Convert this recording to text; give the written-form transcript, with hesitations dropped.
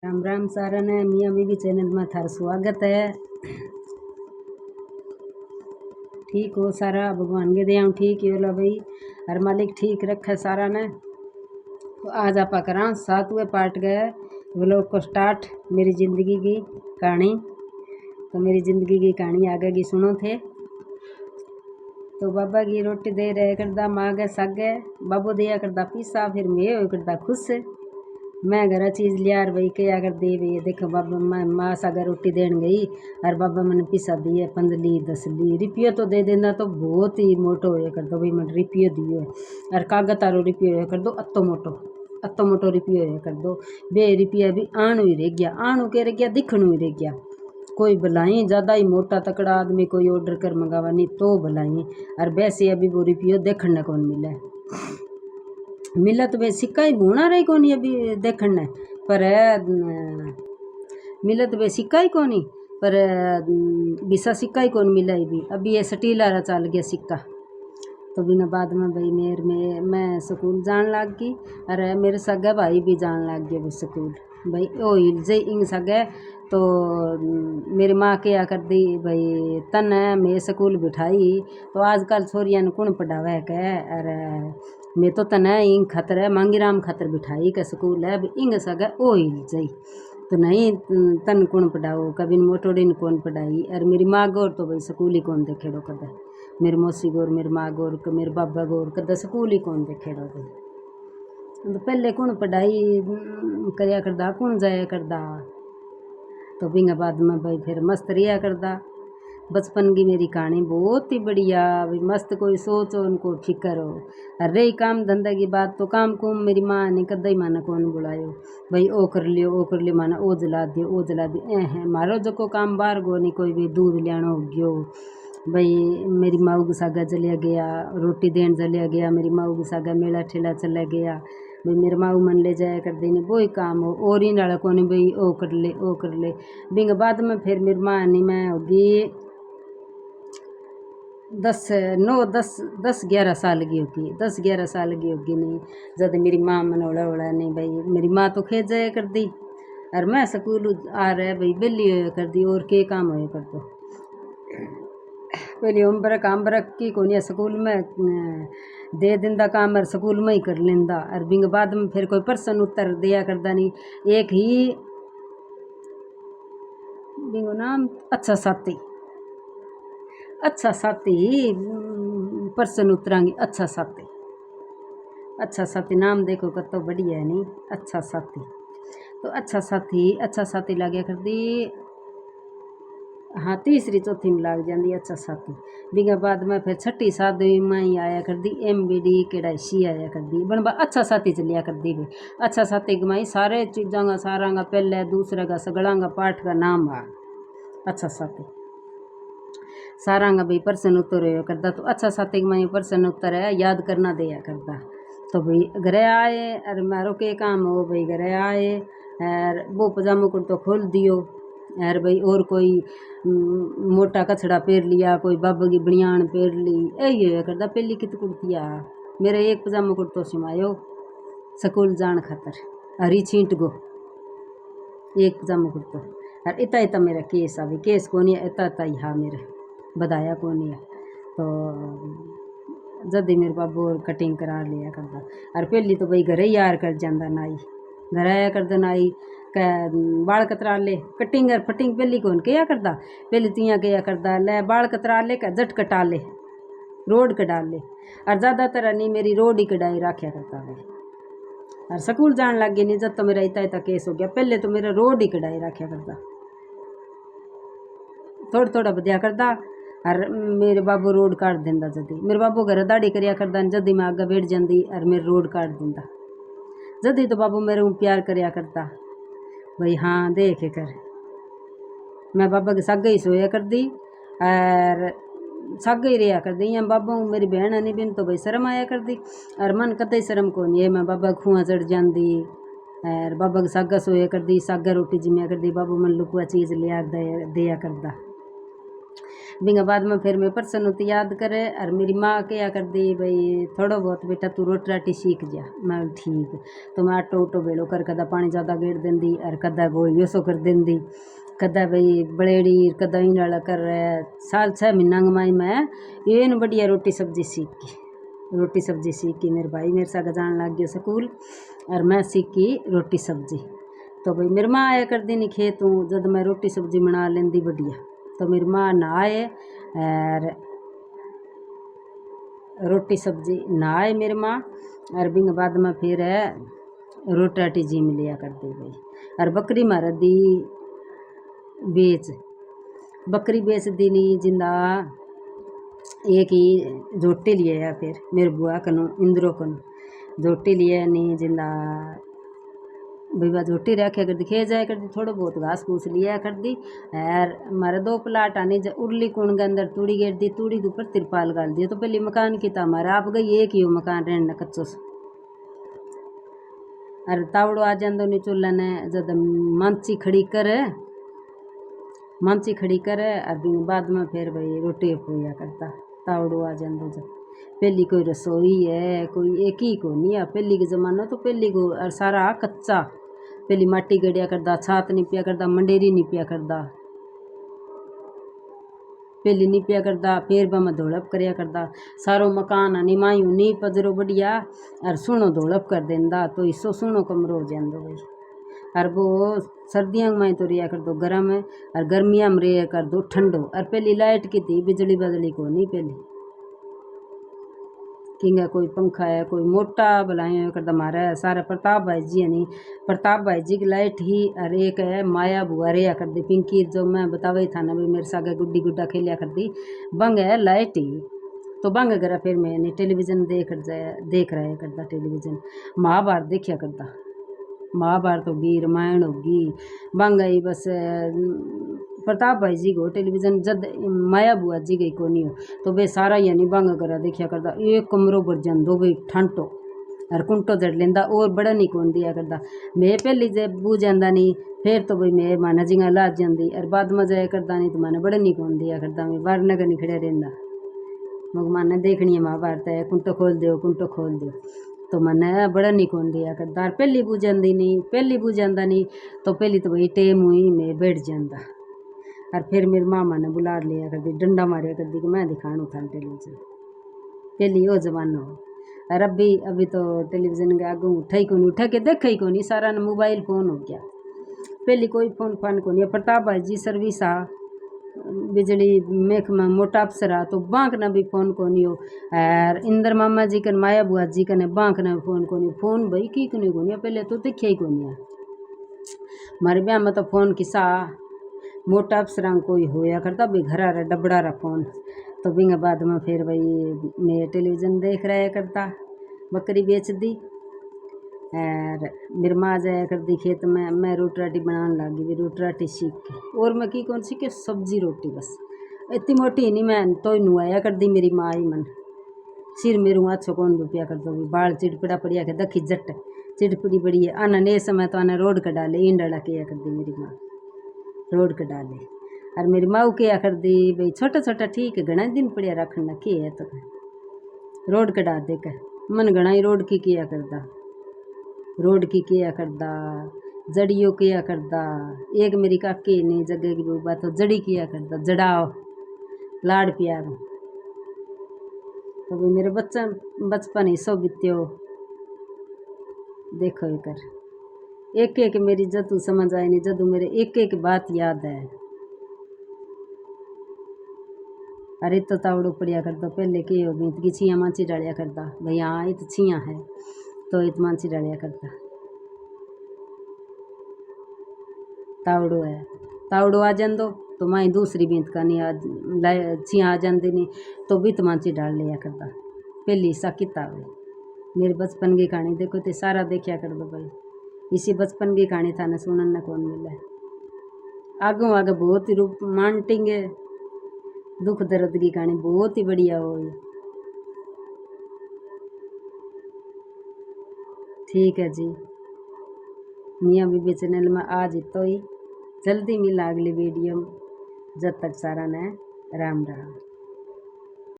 राम राम सारा ने मियाँ बीबी चैनल में थार स्वागत है। ठीक हो सारा, भगवान के दया ठीक ही होला भाई। हर मालिक ठीक रखे सारा ने। तो आज आप करा 7वें पार्ट गए व्लॉग को स्टार्ट, मेरी ज़िंदगी की कहानी। तो मेरी ज़िंदगी की कहानी आगे की सुनो थे। तो बाबा की रोटी दे रहे करदा मागे सागे, बाबू दिया करदा पीसा, फिर मैं हो करदा खुश। मैं घर चीज़ लियार भाई क्या कर दे भाई, देखो बाबा मैं माँ सागर रोटी देन गई और बाबा मैंने पिसा दिए 15 10 रुपये तो दे देना तो बहुत ही मोटो हो कर दो भाई, मैंने रुपये दिए और कागज आरो रुपये हो कर दो अत्तो मोटो रुपये हो कर दो। बे रुपया भी आणु ही रह गया, आणु के रह गया दिखणु ही रह गया। कोई भलाई ज़्यादा ही मोटा तकड़ा आदमी कोई ऑर्डर कर मंगावा नहीं तो भलाई, और वैसे अभी वो रुपये देखने को मिले मिला तो भाई सिक्का ही भूना रही कौन अभी देखने पर मिला तो भाई सिक्का ही कौन पर बिसा सिक्का ही कौन मिला ही भी। अभी ये स्टील आ रहा चल गया सिक्का। तो बिना बाद में भाई मैं स्कूल जान लग गई, अरे मेरे सगे भाई भी जान लग गए स्कूल भाई। ओ जे इंग सगे तो मेरी माँ क्या कर दी भाई, तन मैं स्कूल बिठाई तो आजकल छोरियां कौन पढ़ावे के, अरे मैं तो तना इंग खतर है मांगीराम खतर बिठाई का स्कूल है इंग सगा ओ हिल जाई तो नहीं तन कौन पढ़ाओ, कभी मोटोड़ी ने कौन पढ़ाई। और मेरी माँ गोर तो भाई स्कूल ही कौन देखेड़ो कदा, मेरी मौसी गोर मेरी माँ गोर मेरे बाबा गोर कदा स्कूल ही कौन देखेड़ो भाई। तो पहले कौन पढ़ाई करया करदा कौन जाया करदा। तो बिंगा बाद में भाई फिर मस्त रिया करदा। बचपन की मेरी कहानी बहुत ही बढ़िया भाई, मस्त कोई सोच हो उनको फिक्र हो। और रही काम धंधा की बात तो काम को मेरी माँ ने कदा ही माना कौन बुलायो भाई, ओ कर लियो माना ओ जला दियो है मारो जो को काम बाहर गो नहीं, कोई भी दूध लियानो हो गयो भाई, मेरी माऊ को सागा चलिया गया, रोटी देन चलिया गया, मेरी माऊ को सागा मेला ठेला चला गया भाई, मेरे माऊ मन ले जाया कर देने वो ही काम हो और इन डाला कौन भाई ओ कर ले बिंग बाद में फिर मेरी माँ नहीं मैं होगी 10-11 साल की होगी, 10-11 साल की होगी नहीं जब मेरी माँ मन ओला नहीं भाई। मेरी माँ तो खेत जाया कर दी और मैं स्कूल आ रहा भाई बेली हो कर दी और के काम हो कर दो। पहले होमवर्क की कोनी स्कूल में दे दिंदा काम और स्कूल में ही कर लेंदा, और बिंग बाद में फिर कोई प्रश्न उत्तर दिया करदा नहीं। एक ही बिंगो नाम अच्छा साथी प्रश्न उत्तरांगी अच्छा साथी नाम देखो कतो बढ़िया है नहीं अच्छा साथी। तो अच्छा साथी लग गया कर दी, हाँ तीसरी चौथी में लग जाती अच्छा साथी। बिंगा बाद में फिर 6ठी 7वीं में ही आया कर दी MBD केड़ा सी आया कर दी बनबा अच्छा साथी चलिया कर दी भी। अच्छा साथी कमाई सारे चीज़ों का सारा का पहले दूसरे का सगड़ा का पाठ का नाम आ अच्छा साथी सारा का भाई प्रश्न उत्तर हो करता। तो अच्छा साथी कमाई प्रश्न उत्तर है याद करना दिया करता। तो भाई घरे आए और मारो के काम हो भाई, घरे आए और वो पजामा कुर्तो खोल दियो यार भाई, और कोई मोटा कचड़ा पेर लिया, कोई बाबा की बनियान पेर ली, यही होया करता। पहली कित कुर्तिया मेरे एक पजामा कुर्तो सिमायो स्कूल जान खातर हरी छींट गो एक पजामा कुर्तो, और इतना मेरा केस अभी केस कोनी इतना ही हाँ मेरे बधाया कोनी है। तो जल्दी मेरे बाबू और कटिंग करा लिया करता। और पहली तो भाई घरे यार कर जाता नाई, घर आया करता नाई कै बाल कतरा ले कटिंग और फटिंग पहली कौन क्या करता, पहले तियाँ क्या करता ले बाल कतरा ले का जट कटा ले रोड कटा ले, और ज़्यादातर नहीं मेरी रोड ही कटाई रखा करता है। और स्कूल जान लग गई नहीं जब तो मेरा इतना केस हो गया, पहले तो मेरा रोड ही कटाई रखा करता थोड़ा बदिया करता। और मेरे बाबू रोड काट देंदा जदी, मेरे बाबू घर दाढ़ी करिया करदा जदी मैं आगे बैठ जाती और मेरे रोड काट देंदा जदी। तो बाबू मेरे को प्यार करिया करता भाई, हाँ देख कर मैं बाबा के सागे ही सोया कर दी और सागे ही रहा कर दी। यहाँ बाबा मेरी बहन नहीं बिन तो भाई शर्म आया कर दी, और मन कतई शर्म को नहीं है मैं बाबा खुआ चढ़ जाती और बाबा के सागा सोया कर दी, सागा रोटी जिम्या कर दी, बाबू मन लुकुआ चीज़ लिया दिया करदा। बिंगा बाद में फिर मैं परसन होती याद करे और मेरी माँ क्या कर दी भाई थोड़ा बहुत बेटा तू रोटी राटी सीख जा। मैं ठीक। तो मैं आटो उटो बेलो कर कदा पानी ज़्यादा गेड़ देंदी और कदा गोल योसो कर देंदी, कदा भाई बड़ेड़ी कदा इन वाला कर रहा। साल 6 महीना माई मैं ये न बढ़िया रोटी सब्जी सीख की मेरे भाई मेरे साथ जान लग गया स्कूल और मैं सीखी रोटी सब्जी। तो भाई मेरी माँ आया कर दी नहीं खेत हूँ जब मैं रोटी सब्जी बना लेंदी बढ़िया। तो मेरी माँ नहाए और रोटी सब्जी नहाए मेरी माँ और बिंग बाद में फिर रोटी राटी जी में लिया कर दी भाई। और बकरी मार दी बकरी बेच दी नहीं जिंदा एक ही जोटी लिए या फिर मेरे बुआ कनो इंद्रो कनो जोटी लिए नहीं जिंदा विवा जोटी रखे कर दी खे जाए कर दी थोड़ा बहुत घास फूस लिया कर दी। और हमारे 2 प्लाट आने उर्ली कुण के अंदर तूड़ी गेर दी, तूड़ी के ऊपर तिरपाल गाल दिया। तो पहले मकान की था हमारा आप गई एक ही हो मकान रहने कच्चो से। अरे तावड़ो आ जाए नहीं चूल्हा ने जब मांची खड़ी करे और बाद में फिर भाई रोटी पोया करता तावड़ो आ जाए जब। पहली कोई रसोई है कोई एक ही को नहीं है पहली के ज़माना। तो पहली को और सारा कच्चा पहली माटी गड़िया करदा, छात नहीं पिया करदा, मंडेरी नहीं पिया करदा, पहली नहीं पिया करदा फिर बा मैं धोलप करया करदा। सारो मकान आनी मायू नी पजरो बढ़िया और सुनो धोलप कर देंदा तो इसो सुनो कमरो हो जांदो भाई। और वो सर्दियों में तो रिया कर दो गर्म है और गर्मियाँ में रिया कर दो ठंडो। और पहली लाइट की थी बिजली बजली को नहीं पहली किंगा कोई पंखा है कोई मोटा बुलाए कर हमारा सारा प्रताप भाई जी है नहीं प्रताप भाई जी की लाइट ही और एक है माया बुआ रेया कर दी पिंकी जो मैं बतावा था ना भाई मेरे सागे गुड्डी गुड्डा खेलिया कर दी बंग है लाइट ही। तो बंग करा फिर मैंने टेलीविज़न देख रहा करता टेलीविज़न महाभारत देखिया करता महाभारत होगी रामायण होगी बंग गई बस प्रताप भाई जी को टेलीविज़न जद माया बुआ जी गई को नहीं हो तो वे सारा यानी बंग करा देखिया करता एक कमरो पर जन दो भाई ठंटो और कुंटो जड़ लेंदा और बड़ा नहीं कौन दिया करता। मैं पहली जब बू जाता नहीं फिर तो भाई मैं माना जिंगा ला जाती और बाद में जाया करता नहीं तो मैंने बड़ा नहीं कौन दिया करता मैं बाहर नगर नहीं खड़े रहंदा मग माने देखनी है महाभारत है कुंटो खोल दो तो मैंने बड़ा नहीं कौन दिया करता। पहली बू जाता नहीं तो पहली तो भाई टेम हुई मैं बैठ जाता और फिर मेरी मामा ने बुला लिया कर दी डंडा मारिया कर दी कि मैं दिखाणु था टेलीविज़न पहली वो जमाना हो। और अभी तो टेलीविज़न के आगे उठा के देखा ही कौन सारा ने मोबाइल फ़ोन हो गया। पहली कोई फ़ोन फान को नहीं प्रताप भाई जी सर्विस आ बिजली मेख में मोटा अफसरा तो बाँक ना भी फ़ोन को नहीं हो। और इंदर मामा जी कन माया बुआ जी कने बाँक ना फ़ोन को नहीं फ़ोन भाई की को नहीं पहले तो देखिया ही को नहीं हमारे ब्याह में तो फ़ोन किसा मोटा अफसरा कोई होया करता भाई घरा रा डबड़ा रा फ़ोन। तो बिंगा बाद में फिर भाई मैं टेलीविज़न देख रहा करता बकरी बेच दी और मेरी माँ जाया कर दी खेत में मैं रोटी राटी बनाने लगी भी रोटी राटी सीख के और मैं की कौन सीखे सब्जी रोटी बस इतनी मोटी नहीं मैं तो नुआया कर दी मेरी माँ ही मन सिर मेरू अच्छो कौन रुपया कर दो भी बाल चिड़पड़ा पड़िया के दखी जट चिड़पड़ी बड़ी है आना ने समय तो आना रोड का डाले इंडा किया कर दी मेरी माँ रोड का डाले। और मेरी माँ क्या कर दी भाई छोटा छोटा ठीक है घना दिन पड़िया रखना के है तो रोड कटा दे कर मन घना ही रोड की किया करदा जड़ियों किया करदा। एक मेरी काकी ने जगह की बात तो जड़ी किया करदा जड़ाओ लाड़ प्यार तो भाई मेरे बचपन ही सो बीत्यो देखो ये कर एक मेरी जदू समझ आई नहीं जदू मेरे एक बात याद है। अरे तो तावड़ो पड़िया करता पहले के हो बीत की छियाँ मांची डालिया करता भाई हाँ ये तो छियाँ है तो इत मांची डालिया करता तावड़ो है तावड़ो आ जान दो तो माई दूसरी बीत का नहीं छियाँ आ जाती नहीं तो बीत मांची डाल लिया करता पहली सा किताब मेरे बचपन की कहानी देखो तो सारा देखिया कर दो भाई इसी बचपन की कहानी था न सुनने कौन मिला आगे बहुत ही रूप मांटेंगे दुख दर्द की कहानी बहुत ही बढ़िया हो। ठीक है जी मियाँ बीबी चैनल में आज इतो ही जल्दी मिला अगली वीडियो जब तक सारा ने राम राम।